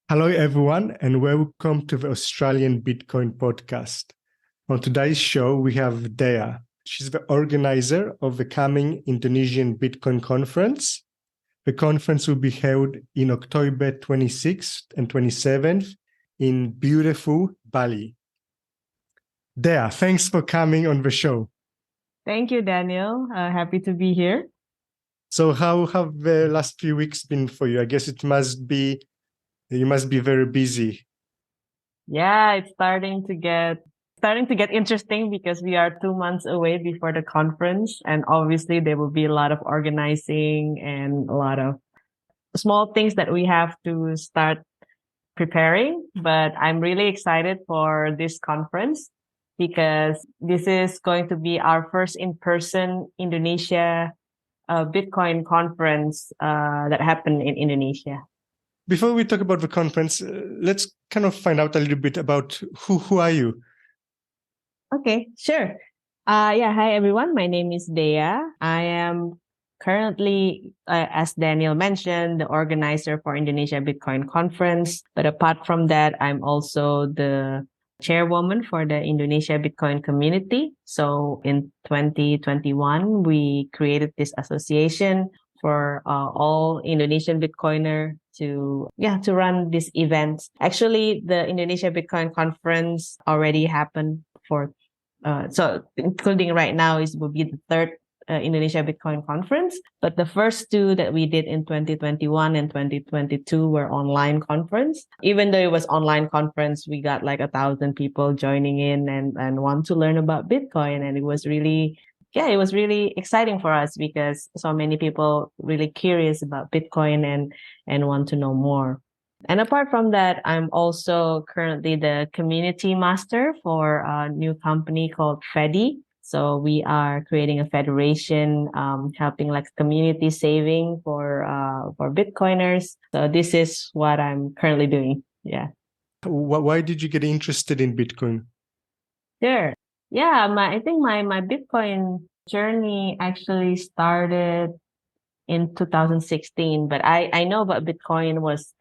Hello, everyone, and welcome to the Australian Bitcoin podcast. On today's show, we have Dea. She's the organizer of the coming Indonesian Bitcoin conference. The conference will be held in October 26th and 27th in beautiful Bali. Dea, thanks for coming on the show. Thank you, Daniel. Happy to be here. So how have the last few weeks been for you? I guess you must be very busy. Yeah, it's starting to get interesting because we are 2 months away before the conference, and obviously there will be a lot of organizing and a lot of small things that we have to start preparing. But I'm really excited for this conference because this is going to be our first in-person Indonesia Bitcoin conference that happened in Indonesia. Before we talk about the conference, let's kind of find out a little bit about who are you? Okay, sure. Hi everyone. My name is Dea. I am currently, as Daniel mentioned, the organizer for Indonesia Bitcoin Conference. But apart from that, I'm also the chairwoman for the Indonesia Bitcoin community. So in 2021, we created this association for all Indonesian Bitcoiner to run these events. Actually, the Indonesia Bitcoin Conference already happened so including right now will be the third Indonesia Bitcoin Conference. But the first two that we did in 2021 and 2022 were online conference. Even though it was online conference, we got like 1,000 people joining in and want to learn about Bitcoin. And it was really exciting for us because so many people really curious about Bitcoin and want to know more. And apart from that, I'm also currently the community master for a new company called Fedi. So we are creating a federation, helping like community saving for Bitcoiners. So this is what I'm currently doing. Yeah. Why did you get interested in Bitcoin? Sure. Yeah, I think my Bitcoin journey actually started in 2016, but I know about Bitcoin was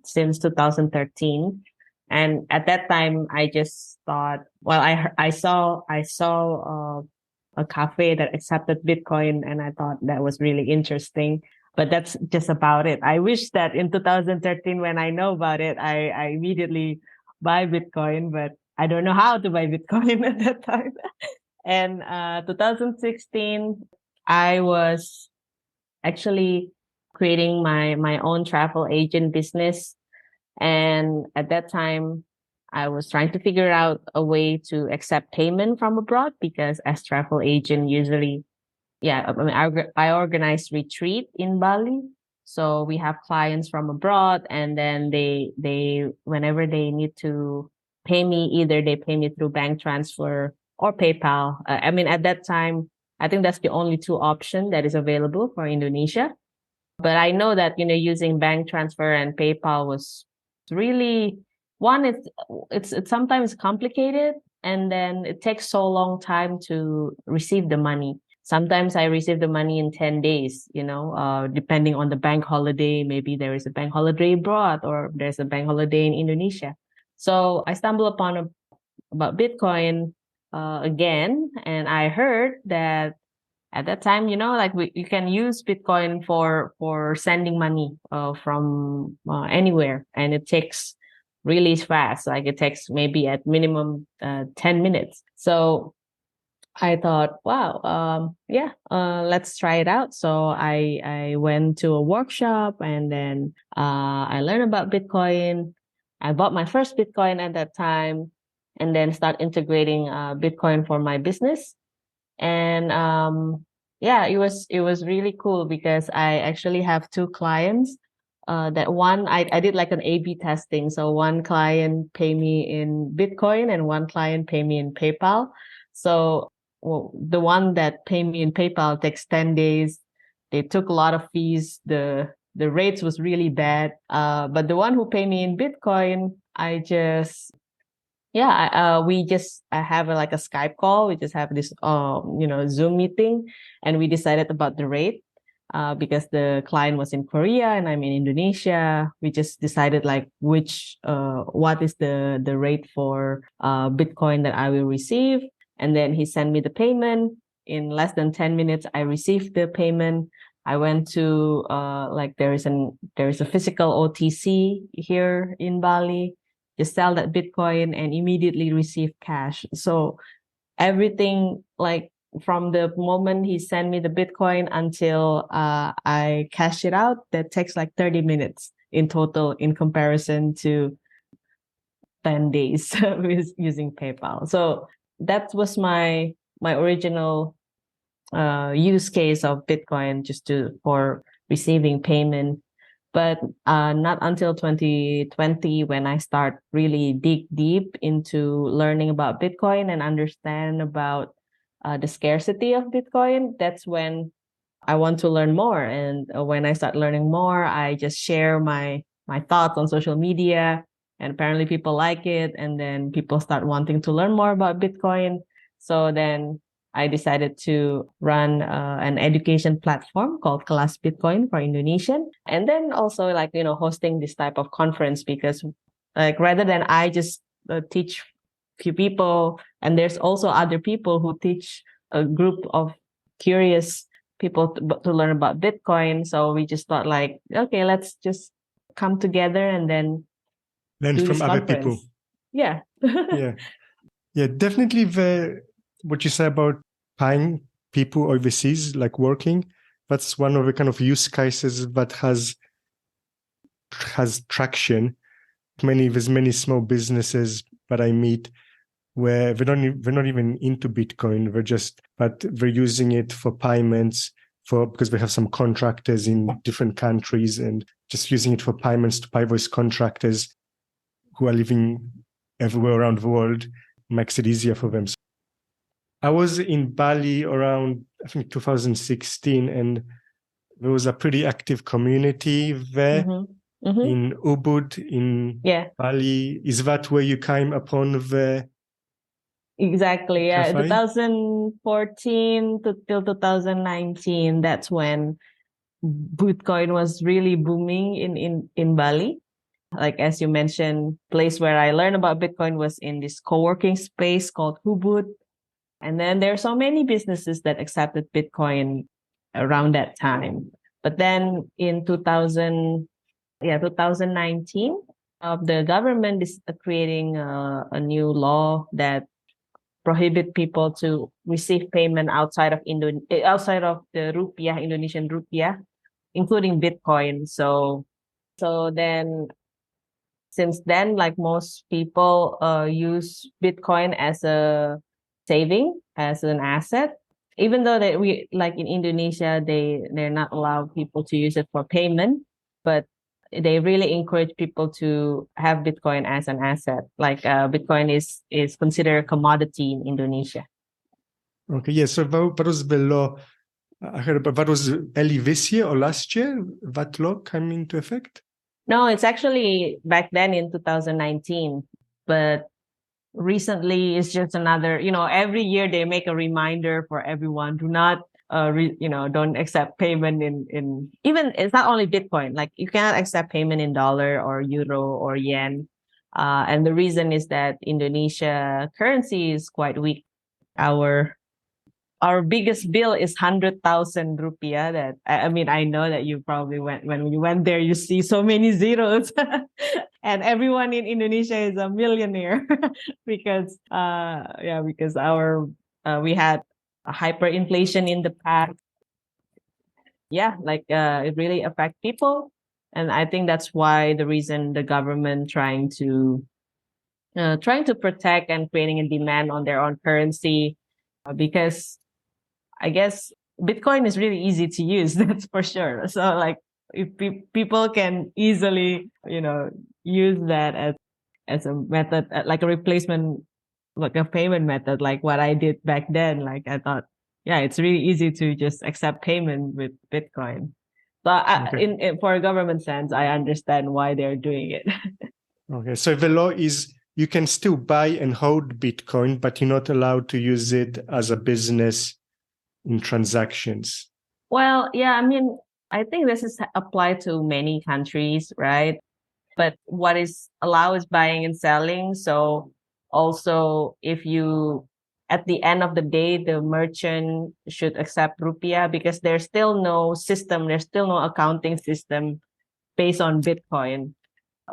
since 2013, and at that time I just thought, well, I saw a cafe that accepted Bitcoin, and I thought that was really interesting. But that's just about it. I wish that in 2013, when I know about it, I immediately buy Bitcoin, but I don't know how to buy Bitcoin at that time. And 2016, I was actually creating my own travel agent business. And at that time, I was trying to figure out a way to accept payment from abroad because as travel agent, usually, I organize retreat in Bali. So we have clients from abroad, and then they whenever they need to pay me, either they pay me through bank transfer or PayPal. At that time, I think that's the only two option that is available for Indonesia. But I know that, using bank transfer and PayPal was really one, it's sometimes complicated, and then it takes so long time to receive the money. Sometimes I receive the money in 10 days, depending on the bank holiday. Maybe there is a bank holiday abroad or there's a bank holiday in Indonesia. So I stumbled upon about Bitcoin again, and I heard that at that time, you can use Bitcoin for sending money from anywhere, and it takes really fast. Like it takes maybe at minimum 10 minutes. So I thought, wow, let's try it out. So I went to a workshop, and then I learned about Bitcoin. I bought my first Bitcoin at that time, and then start integrating Bitcoin for my business. And it was really cool because I actually have two clients. That one I did like an A/B testing. So one client pay me in Bitcoin and one client pay me in PayPal. So the one that pay me in PayPal takes 10 days. They took a lot of fees. The rates was really bad. But the one who pay me in Bitcoin, we just have like a Skype call. We just have this, Zoom meeting, and we decided about the rate. because the client was in Korea and I'm in Indonesia. We just decided like what is the rate for Bitcoin that I will receive. And then he sent me the payment. In less than 10 minutes, I received the payment. I went to there is a physical OTC here in Bali. Just sell that Bitcoin and immediately receive cash. So everything, like from the moment he sent me the Bitcoin until I cash it out, that takes like 30 minutes in total in comparison to 10 days with using PayPal. So that was my original use case of Bitcoin, just for receiving payment. But not until 2020 when I start really dig deep into learning about Bitcoin and understand about the scarcity of Bitcoin. That's when I want to learn more. And when I start learning more, I just share my thoughts on social media, and apparently people like it. And then people start wanting to learn more about Bitcoin. So then I decided to run an education platform called Kelas Bitcoin for Indonesian. And then also hosting this type of conference, because like rather than I just teach few people, and there's also other people who teach a group of curious people to learn about Bitcoin. So we just thought like, okay, let's just come together and then Learn do from this other conference. people. Yeah. Yeah, definitely what you say about paying people overseas, like working, that's one of the kind of use cases that has traction. There's many small businesses that I meet where they're not even into Bitcoin. But they're using it for payments, because they have some contractors in different countries, and just using it for payments to pay those contractors who are living everywhere around the world, makes it easier for them. I was in Bali around, I think, 2016, and there was a pretty active community there in Ubud, in Bali. Is that where you came upon the Exactly. Yeah. cafe? 2014 till 2019, that's when Bitcoin was really booming in Bali. Like as you mentioned, place where I learned about Bitcoin was in this co-working space called Ubud. And then there are so many businesses that accepted Bitcoin around that time. But then in 2019, the government is creating a new law that prohibit people to receive payment outside of outside of the rupiah, Indonesian rupiah, including Bitcoin. So then since then, like most people use Bitcoin as a saving, as an asset. Even though that we like in Indonesia, they're not allowed people to use it for payment, but they really encourage people to have Bitcoin as an asset. Like Bitcoin is considered a commodity in Indonesia. Okay, yeah. So that was the law. I heard about that was early this year or last year. That law came into effect. No, it's actually back then in 2019, but recently it's just another, every year they make a reminder for everyone, do not don't accept payment in even, it's not only Bitcoin, like you cannot accept payment in dollar or euro or yen, and the reason is that Indonesia currency is quite weak. Our biggest bill is 100,000 rupiah. That I mean, I know that you probably when you went there, you see so many zeros, and everyone in Indonesia is a millionaire because we had a hyperinflation in the past. Yeah, like it really affects people, and I think that's why the reason the government trying to protect and creating a demand on their own currency, because I guess Bitcoin is really easy to use. That's for sure. So like if people can easily, use that as a method, like a replacement, like a payment method, like what I did back then. Like I thought, yeah, it's really easy to just accept payment with Bitcoin. So for a government sense, I understand why they're doing it. Okay, so the law is you can still buy and hold Bitcoin, but you're not allowed to use it as a business in transactions. Well, yeah, I mean, I think this is applied to many countries, right? But what is allowed is buying and selling. So also, if you, at the end of the day, the merchant should accept rupiah because there's still no system, there's still no accounting system based on Bitcoin.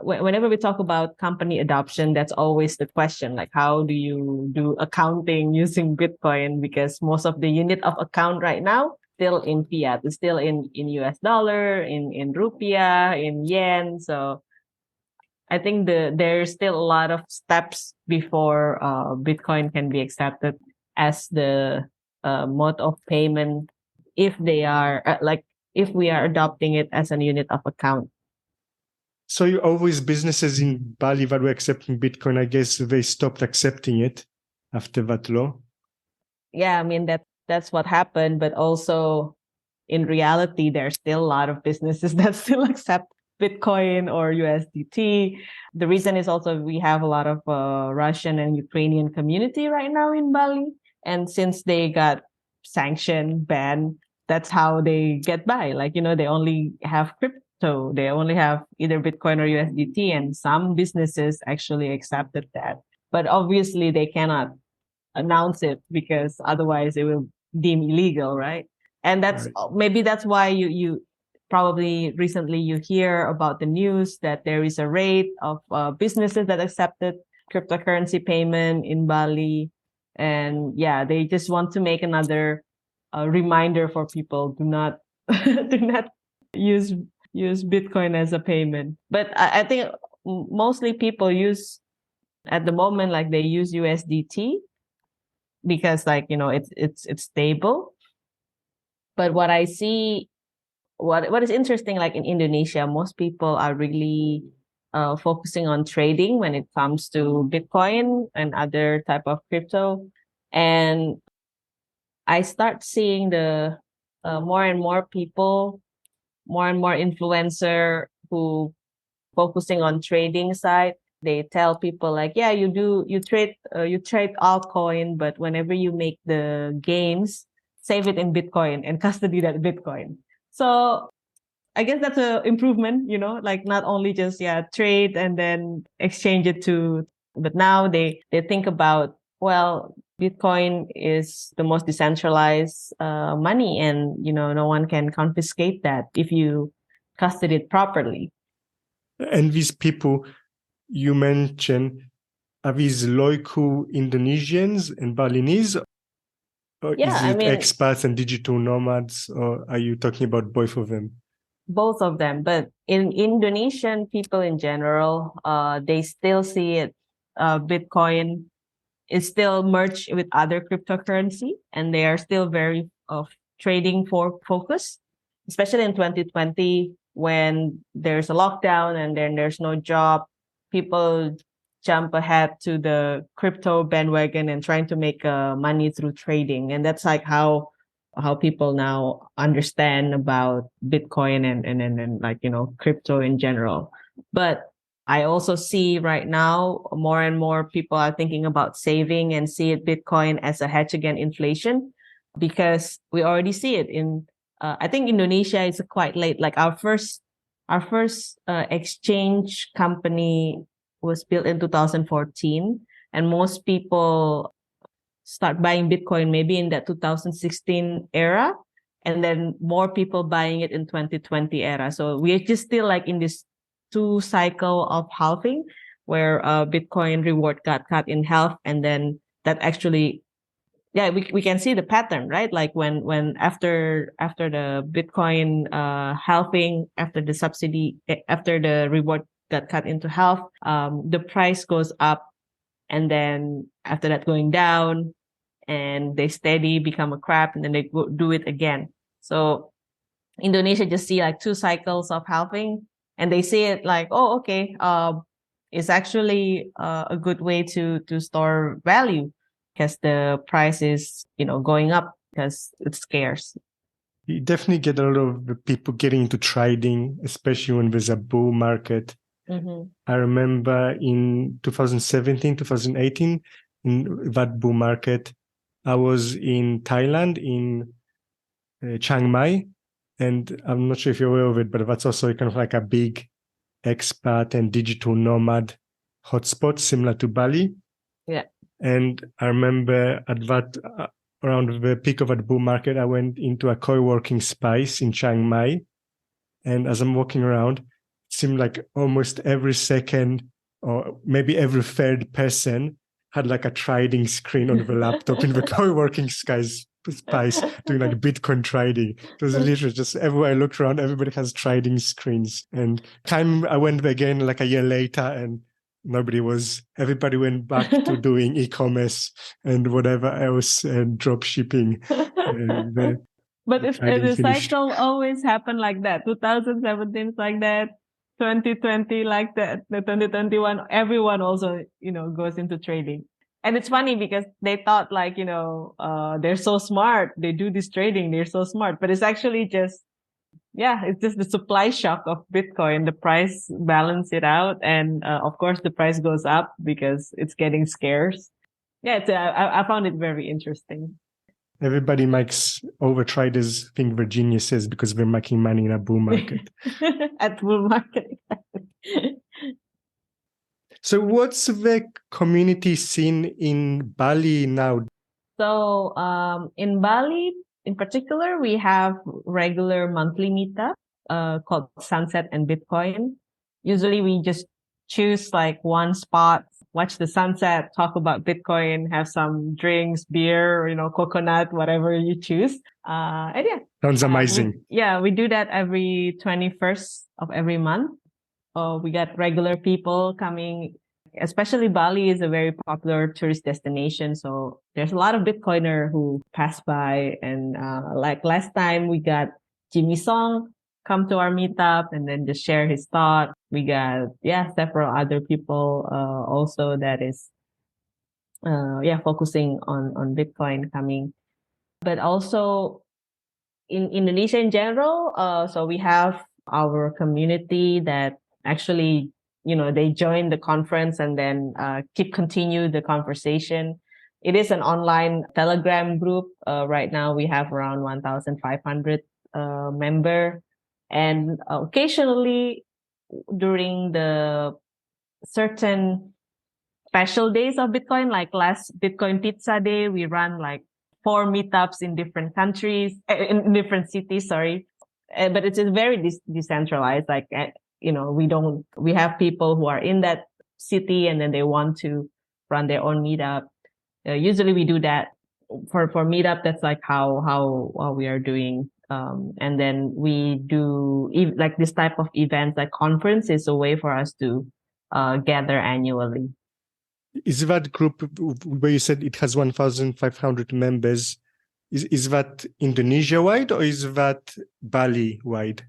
Whenever we talk about company adoption, that's always the question, like how do you do accounting using Bitcoin? Because most of the unit of account right now still in fiat, it's still in US dollar, in rupiah, in yen. So I think there's still a lot of steps before Bitcoin can be accepted as the mode of payment if they are if we are adopting it as a unit of account. So you always businesses in Bali that were accepting Bitcoin, I guess they stopped accepting it after that law. Yeah, I mean that's what happened, but also in reality, there's still a lot of businesses that still accept Bitcoin or USDT. The reason is also we have a lot of Russian and Ukrainian community right now in Bali. And since they got sanctioned, banned, that's how they get by. Like, they only have crypto. They only have either Bitcoin or USDT. And some businesses actually accepted that. But obviously, they cannot announce it because otherwise it will deem illegal, right? And that's Right. maybe that's why you probably recently you hear about the news that there is a rate of businesses that accepted cryptocurrency payment in Bali, and yeah, they just want to make another reminder for people: do not do not use use Bitcoin as a payment. But I think mostly people use at the moment like they use USDT because it's stable. But what I see, what is interesting, like in Indonesia, most people are really focusing on trading when it comes to Bitcoin and other type of crypto. And I start seeing the more and more people, more and more influencer who focusing on trading side. They tell people like, yeah, you trade altcoin, but whenever you make the gains, save it in Bitcoin and custody that Bitcoin. So I guess that's a improvement, like not only just trade and then exchange it to, but now they think about, well, Bitcoin is the most decentralized money, and no one can confiscate that if you custody it properly. And these people you mentioned, are these local Indonesians and Balinese? Or Yeah, is I it mean, expats and digital nomads? Or are you talking about both of them? both of them. But in Indonesian people in general, they still see it. Bitcoin is still merged with other cryptocurrency, and they are still very trading for focus, especially in 2020 when there's a lockdown and then there's no job. People jump ahead to the crypto bandwagon and trying to make money through trading, and that's like how people now understand about Bitcoin and like crypto in general. But I also see right now more and more people are thinking about saving and see it Bitcoin as a hedge against inflation, because we already see it in I think Indonesia is quite late. Like our first exchange company was built in 2014, and most people start buying Bitcoin maybe in that 2016 era, and then more people buying it in 2020 era. So we're just still like in this two cycle of halving where Bitcoin reward got cut in half, and then that actually, yeah, we can see the pattern, right? Like when after the Bitcoin halving, after the subsidy, after the reward got cut into half, the price goes up, and then after that going down, and they steady become a crap, and then they go do it again. So Indonesia just see like two cycles of halving, and they see it like, oh, okay, it's actually a good way to store value because the price is going up because it's scarce. You definitely get a lot of people getting into trading, especially when there's a bull market. Mm-hmm. I remember in 2017, 2018, in that bull market, I was in Thailand in Chiang Mai. And I'm not sure if you're aware of it, but that's also kind of like a big expat and digital nomad hotspot similar to Bali. Yeah. And I remember at that, around the peak of that bull market, I went into a co-working space in Chiang Mai. And as I'm walking around, it seemed like almost every second or maybe every third person had like a trading screen on the laptop in the co-working space doing like Bitcoin trading. It was literally just everywhere I looked around, everybody has trading screens. And I went again like a year later and everybody went back to doing e-commerce and whatever else and drop shipping. And But the it's trading the finished. cycle always happened like that. 2017 is like that. 2020 like that. The 2021, everyone also, goes into trading. And it's funny because they thought like, they're so smart. They do this trading. They're so smart. But it's actually just, it's just the supply shock of Bitcoin. The price balance it out. And of course, the price goes up because it's getting scarce. Yeah, I found it very interesting. Everybody makes overtraders think they're geniuses because they're making money in a bull market. At bull market. So what's the community scene in Bali now? So in Bali, in particular, we have regular monthly meetup called Sunset and Bitcoin. Usually we just choose like one spot, watch the sunset, talk about Bitcoin, have some drinks, beer, coconut, whatever you choose. And yeah. Sounds amazing. We do that every 21st of every month. We got regular people coming. Especially Bali is a very popular tourist destination. So there's a lot of Bitcoiner who pass by. And like last time we got Jimmy Song come to our meetup and then just share his thought. We got, several other people also that is, focusing on Bitcoin coming. But also in Indonesia in general, so we have our community that actually, they join the conference and then continue the conversation. It is an online Telegram group. Right now we have around 1,500 member. And occasionally during the certain special days of Bitcoin, like last Bitcoin Pizza Day, we run like 4 meetups in different countries, in different cities, sorry. But it's very decentralized. Like, we have people who are in that city and then they want to run their own meetup. Usually we do that for meetup. That's like how we are doing. And then we do like this type of events, like conference is a way for us to gather annually. Is that group where you said it has 1,500 members? Is that Indonesia wide or is that Bali wide?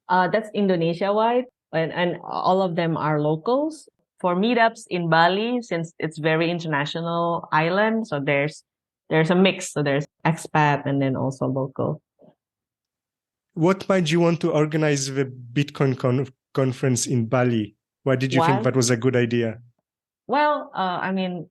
That's Indonesia wide, and all of them are locals. For meetups in Bali, since it's very international island, so there's a mix. So there's expat and then also local. What made you want to organize the Bitcoin conference in Bali? Why did you think that was a good idea? Well,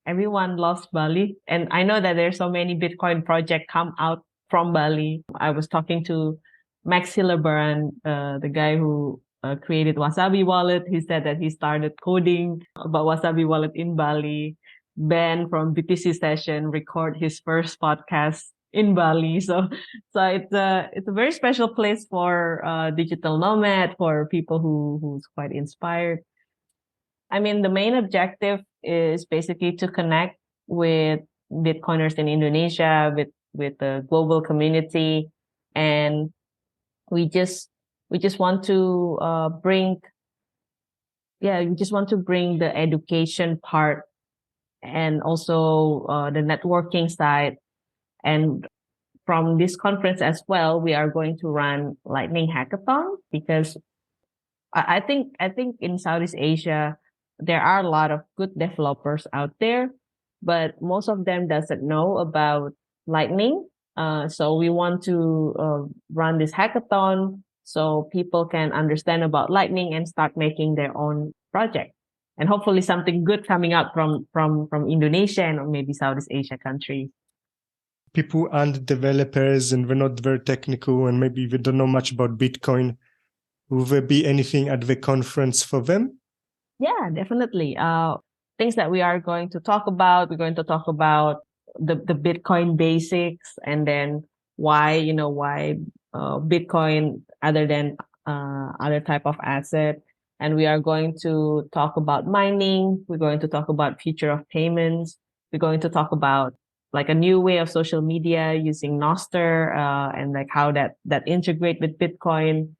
everyone loves Bali, and I know that there's so many Bitcoin projects come out from Bali. I was talking to Max Hillerbrand, the guy who created Wasabi Wallet. He said that he started coding about Wasabi Wallet in Bali. Ben from BTC Session record his first podcast in Bali. So it's a very special place for digital nomad, for people who's quite inspired. The main objective is basically to connect with Bitcoiners in Indonesia, with the global community, and we just want to bring the education part and also the networking side. And from this conference as well, we are going to run Lightning Hackathon because I think in Southeast Asia there are a lot of good developers out there, but most of them doesn't know about Lightning. So we want to run this hackathon so people can understand about Lightning and start making their own project. And hopefully something good coming out from Indonesia and or maybe Southeast Asia countries. people aren't developers and they're not very technical and maybe they don't know much about Bitcoin, will there be anything at the conference for them? Yeah, definitely. Things that we are going to talk about, we're going to talk about the Bitcoin basics, and then why Bitcoin other than other type of asset. And we are going to talk about mining. We're going to talk about future of payments. We're going to talk about like a new way of social media using Nostr, and like how that integrate with Bitcoin.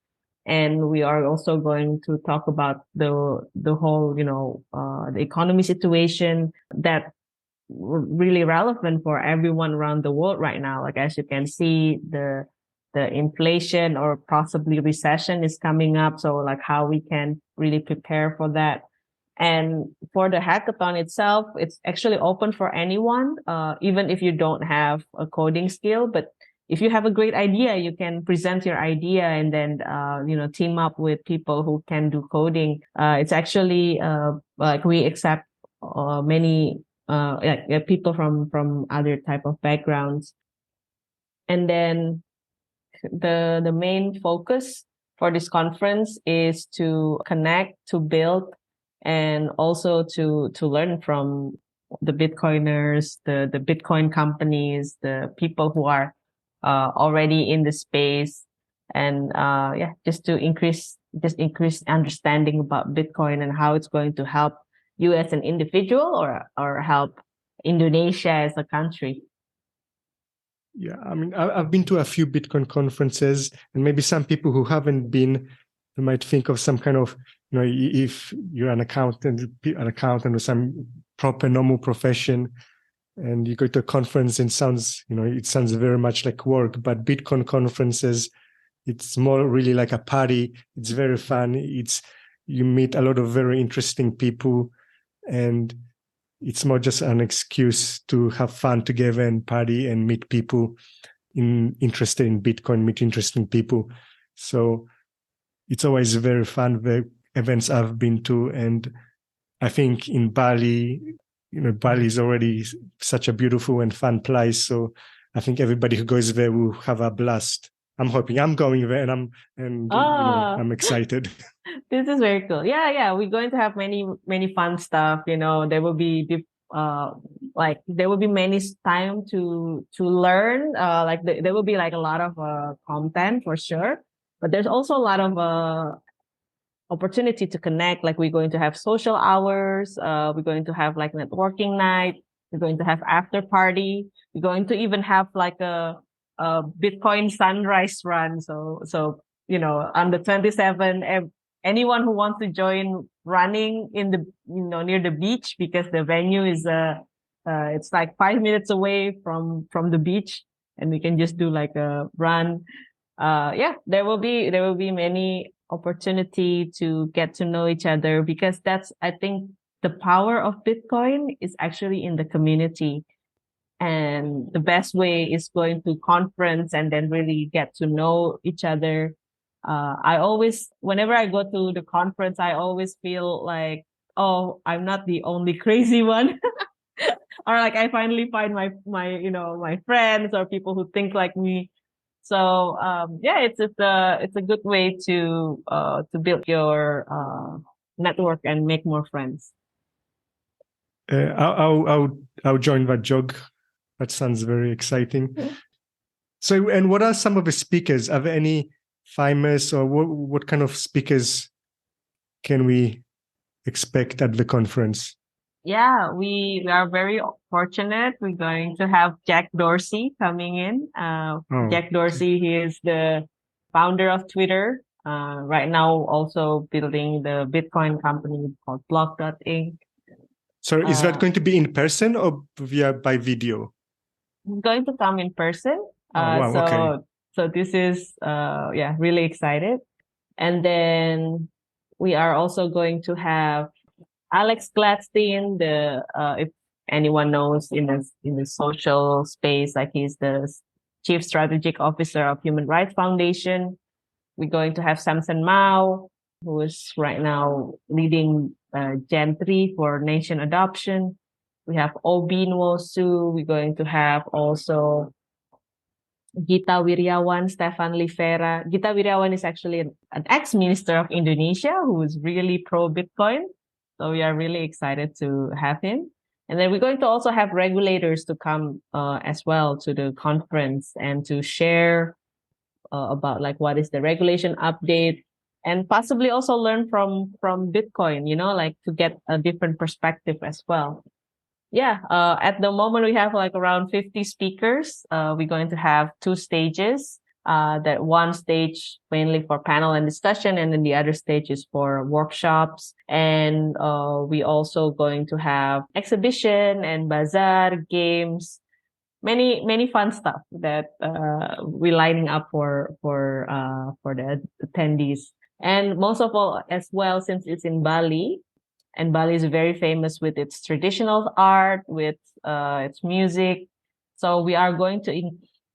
And we are also going to talk about the whole the economy situation that really relevant for everyone around the world right now. Like, as you can see, the inflation or possibly recession is coming up, so like how we can really prepare for that. And for the hackathon itself, it's actually open for anyone, even if you don't have a coding skill. But if you have a great idea, you can present your idea and then, team up with people who can do coding. It's actually, like we accept many, people from other type of backgrounds. And then the main focus for this conference is to connect, to build, and also to learn from the Bitcoiners, the Bitcoin companies, the people who are already in the space, and just to increase understanding about Bitcoin and how it's going to help you as an individual, or help Indonesia as a country. Yeah, I mean, I've been to a few Bitcoin conferences, and maybe some people who haven't been, they might think of some kind of, if you're an accountant or some proper normal profession, and you go to a conference and it sounds very much like work. But Bitcoin conferences, it's more really like a party. It's very fun. You meet a lot of very interesting people, and it's more just an excuse to have fun together and party and meet people interested in Bitcoin, meet interesting people. So it's always very fun, the events I've been to. And I think in Bali, Bali is already such a beautiful and fun place. So I think everybody who goes there will have a blast. I'm hoping. I'm going there, and I'm excited. This is very cool. Yeah. We're going to have many fun stuff. There will be there will be many time to learn. There will be like a lot of content for sure, but there's also a lot of opportunity to connect. Like, we're going to have social hours. We're going to have like networking night. We're going to have after party. We're going to even have like a Bitcoin sunrise run. So on the 27th, anyone who wants to join running in the near the beach, because the venue is it's like 5 minutes away from the beach, and we can just do like a run. There will be many opportunity to get to know each other, because that's, I think, the power of Bitcoin is actually in the community. And the best way is going to conference and then really get to know each other. Whenever I go to the conference, I always feel like, oh, I'm not the only crazy one. Or like, I finally find my friends or people who think like me. So it's a good way to build your network and make more friends. I'll join that jog. That sounds very exciting. So, and what are some of the speakers? Are there any famous, or what kind of speakers can we expect at the conference? Yeah, we are very fortunate. We're going to have Jack Dorsey coming in. Jack Dorsey, he is the founder of Twitter. Right now, also building the Bitcoin company called Block.inc. So is that going to be in person or by video? He's going to come in person. Wow, okay. So this is really excited. And then we are also going to have Alex Gladstein, if anyone knows in the social space, like, he's the Chief Strategic Officer of Human Rights Foundation. We're going to have Samson Mao, who is right now leading Gen 3 for nation adoption. We have Obin Wosu. We're going to have also Gita Wirjawan, Stefan Livera. Gita Wirjawan is actually an ex-minister of Indonesia who is really pro-Bitcoin. So we are really excited to have him. And then we're going to also have regulators to come as well to the conference and to share about like what is the regulation update, and possibly also learn from Bitcoin, like to get a different perspective as well. Yeah, at the moment we have like around 50 speakers. We're going to have two stages. That one stage mainly for panel and discussion, and then the other stage is for workshops. And we also going to have exhibition and bazaar, games, many fun stuff that we're lining up for the attendees. And most of all, as well, since it's in Bali, and Bali is very famous with its traditional art, with its music. So we are going to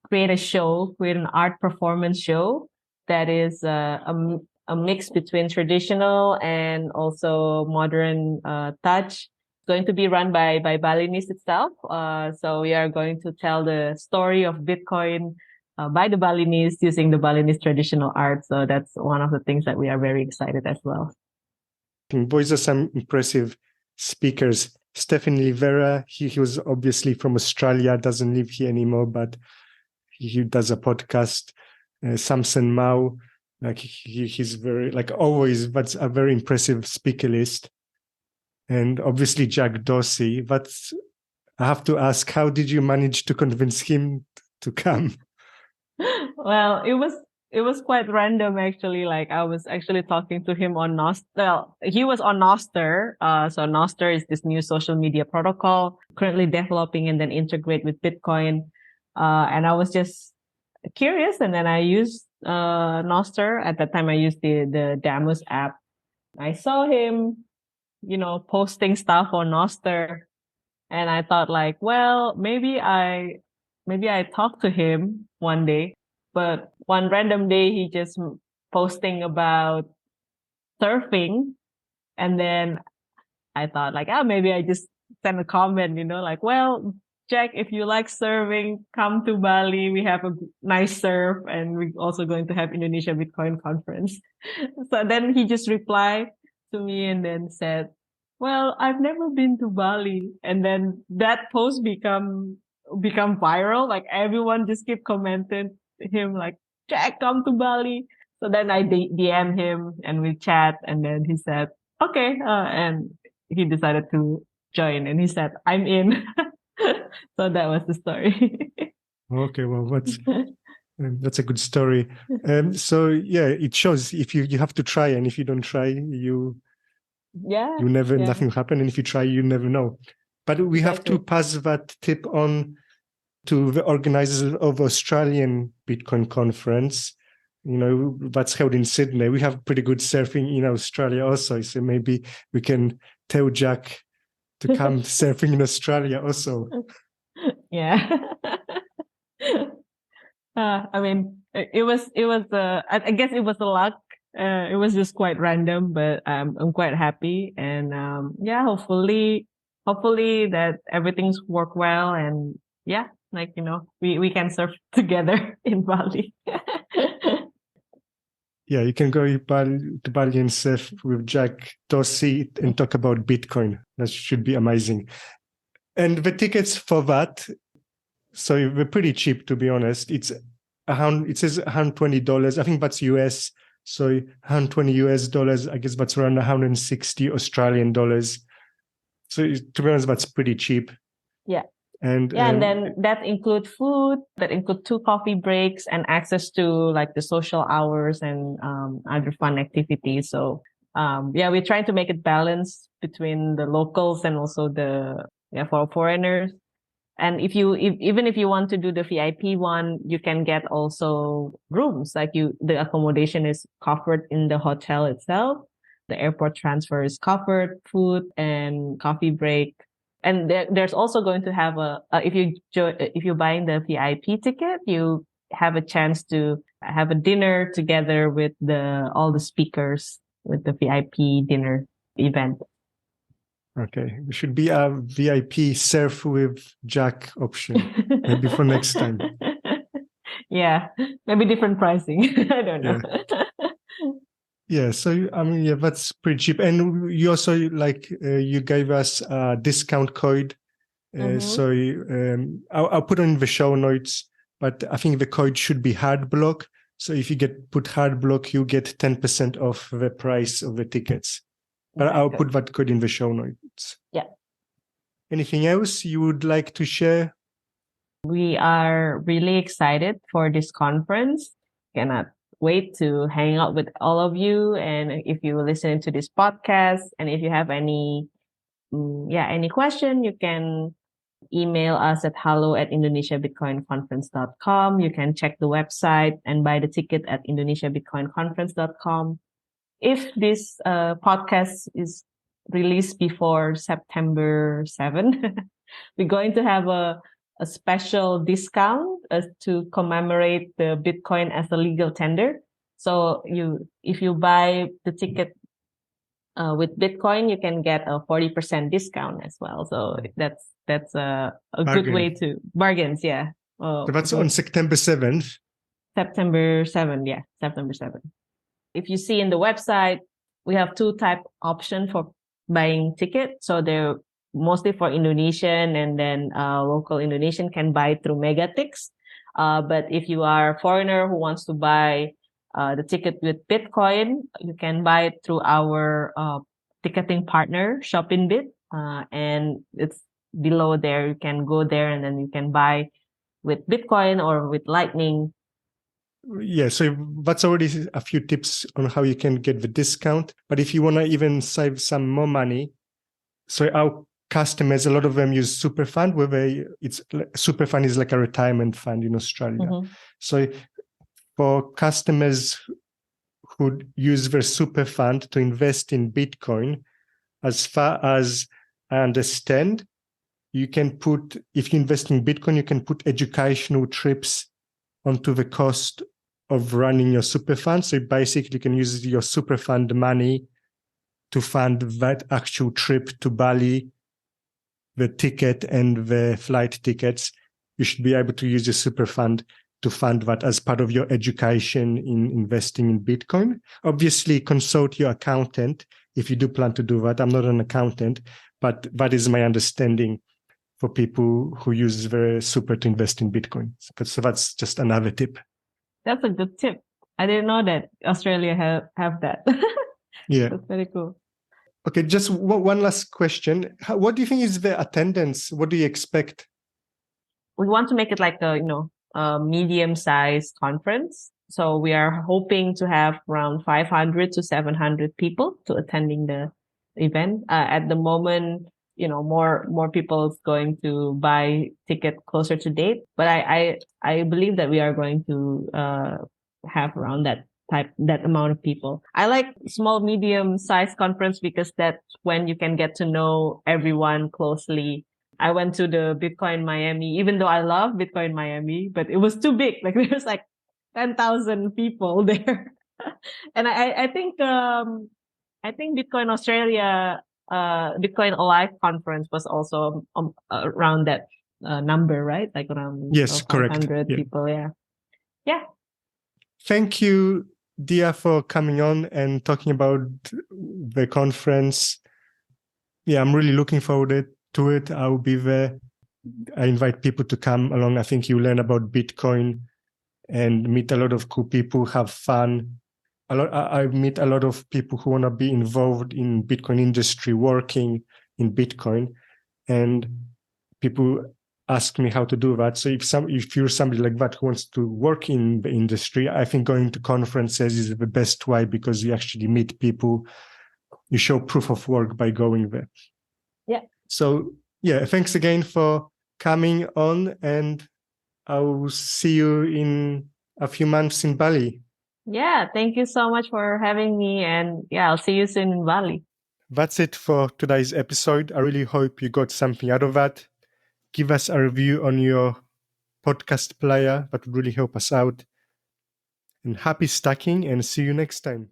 create an art performance show that is a mix between traditional and also modern touch. It's going to be run by Balinese itself. So we are going to tell the story of Bitcoin by the Balinese using the Balinese traditional art. So that's one of the things that we are very excited as well. Boys are some impressive speakers. Stefan Livera, he was obviously from Australia, doesn't live here anymore, but he does a podcast. Samson Mao, like he's very, like always, but a very impressive speaker list. And obviously Jack Dorsey. But I have to ask, how did you manage to convince him to come? Well, it was quite random actually. Like I was actually talking to him on Nostr. Well, he was on Nostr. So Nostr is this new social media protocol currently developing and then integrate with Bitcoin. And I was just curious, and then I used Nostr. At that time, I used the Damus app. I saw him, posting stuff on Nostr, and I thought like, well, maybe I talked to him one day. But one random day, he just posting about surfing. And then I thought like, maybe I just send a comment, like, well, Jack, if you like surfing, come to Bali. We have a nice surf, and we're also going to have Indonesia Bitcoin conference. So then he just replied to me and then said, well, I've never been to Bali. And then that post become viral. Like everyone just keep commenting him like, Jack, come to Bali. So then I DM him and we chat, and then he said, okay. And he decided to join, and he said, I'm in. So that was the story. Okay, well, that's a good story. So yeah, it shows if you have to try, and if you don't try, you never, nothing will happen. And if you try, you never know. But we have to pass that tip on to the organizers of Australian Bitcoin conference. That's held in Sydney. We have pretty good surfing in Australia also. So maybe we can tell Jack to come surfing in Australia also. Yeah. I mean, it was I guess it was a luck. It was just quite random, but I'm quite happy. And hopefully that everything's worked well, and like, we can surf together in Bali. Yeah, you can go to Bali and surf with Jack Dorsey and talk about Bitcoin. That should be amazing. And the tickets for that, so they're pretty cheap, to be honest. It says $120. I think that's US. So $120, I guess that's around 160 Australian dollars. So to be honest, that's pretty cheap. Yeah. And and then that include food, that include 2 coffee breaks, and access to like the social hours and other fun activities. So we're trying to make it balanced between the locals and also for foreigners. And even if you want to do the VIP one, you can get also rooms. Like the accommodation is covered in the hotel itself. The airport transfer is covered, food and coffee break. And there's also going to have if you're buying the VIP ticket, you have a chance to have a dinner together with all the speakers with the VIP dinner event. Okay, it should be a VIP surf with Jack option, maybe for next time. Yeah, maybe different pricing. I don't know. Yeah, so I mean, yeah, that's pretty cheap. And you also you gave us a discount code. So I'll put on the show notes, but I think the code should be hard block. So if you put hard block, you get 10% off the price of the tickets. But Okay, I'll good. put that code in the show notes. Yeah. Anything else you would like to share? We are really excited for this conference. Cannot wait to hang out with all of you. And if you listen to this podcast, and if you have any question, you can email us at hello@indonesiabitcoinconference.com. You can check the website and buy the ticket at indonesiabitcoinconference.com. If this podcast is released before September 7, we're going to have a special discount to commemorate the Bitcoin as a legal tender. So if you buy the ticket with Bitcoin, you can get a 40% discount as well. So that's a good way to bargains. Yeah. So that's on September 7th. September 7th. Yeah. September 7th. If you see in the website, we have two type option for buying tickets. So they're mostly for Indonesian, and then local Indonesian can buy through Megatix. But if you are a foreigner who wants to buy the ticket with Bitcoin, you can buy it through our ticketing partner, ShopinBit. And it's below there. You can go there and then you can buy with Bitcoin or with Lightning. Yeah, so that's already a few tips on how you can get the discount. But if you want to even save some more money, so our customers, a lot of them use Superfund, Superfund is like a retirement fund in Australia. So for customers who use their Superfund to invest in Bitcoin, as far as I understand, you can put, if you invest in Bitcoin, you can put educational trips onto the cost of running your super fund. So basically you can use your super fund money to fund that actual trip to Bali, the ticket and the flight tickets. You should be able to use your super fund to fund that as part of your education in investing in Bitcoin. Obviously, consult your accountant if you do plan to do that. I'm not an accountant, but that is my understanding for people who use their super to invest in Bitcoin. So that's just another tip. That's a good tip. I didn't know that Australia have that. Yeah. That's very cool. Okay, just one last question. What do you think is the attendance? What do you expect? We want to make it like a medium-sized conference. So we are hoping to have around 500 to 700 people to attending the event. At the moment, more people is going to buy ticket closer to date. But I believe that we are going to have around that amount of people. I like small, medium-sized conference because that's when you can get to know everyone closely. I went to the Bitcoin Miami, even though I love Bitcoin Miami, but it was too big. Like there's like 10,000 people there. And I think Bitcoin Australia, Bitcoin Alive conference was also around that number, right? Like around Yes, correct. 500 people. Yeah. Yeah. Thank you, Dia, for coming on and talking about the conference. Yeah, I'm really looking forward to it. I'll be there. I invite people to come along. I think you learn about Bitcoin and meet a lot of cool people, have fun. I meet a lot of people who want to be involved in Bitcoin industry, working in Bitcoin, and people ask me how to do that. So if you're somebody like that who wants to work in the industry, I think going to conferences is the best way because you actually meet people. You show proof of work by going there. Yeah. So yeah, thanks again for coming on, and I'll see you in a few months in Bali. Yeah, thank you so much for having me, and yeah, I'll see you soon in Bali. That's it for today's episode. I really hope you got something out of that. Give us a review on your podcast player. That would really help us out. And happy stacking, and see you next time.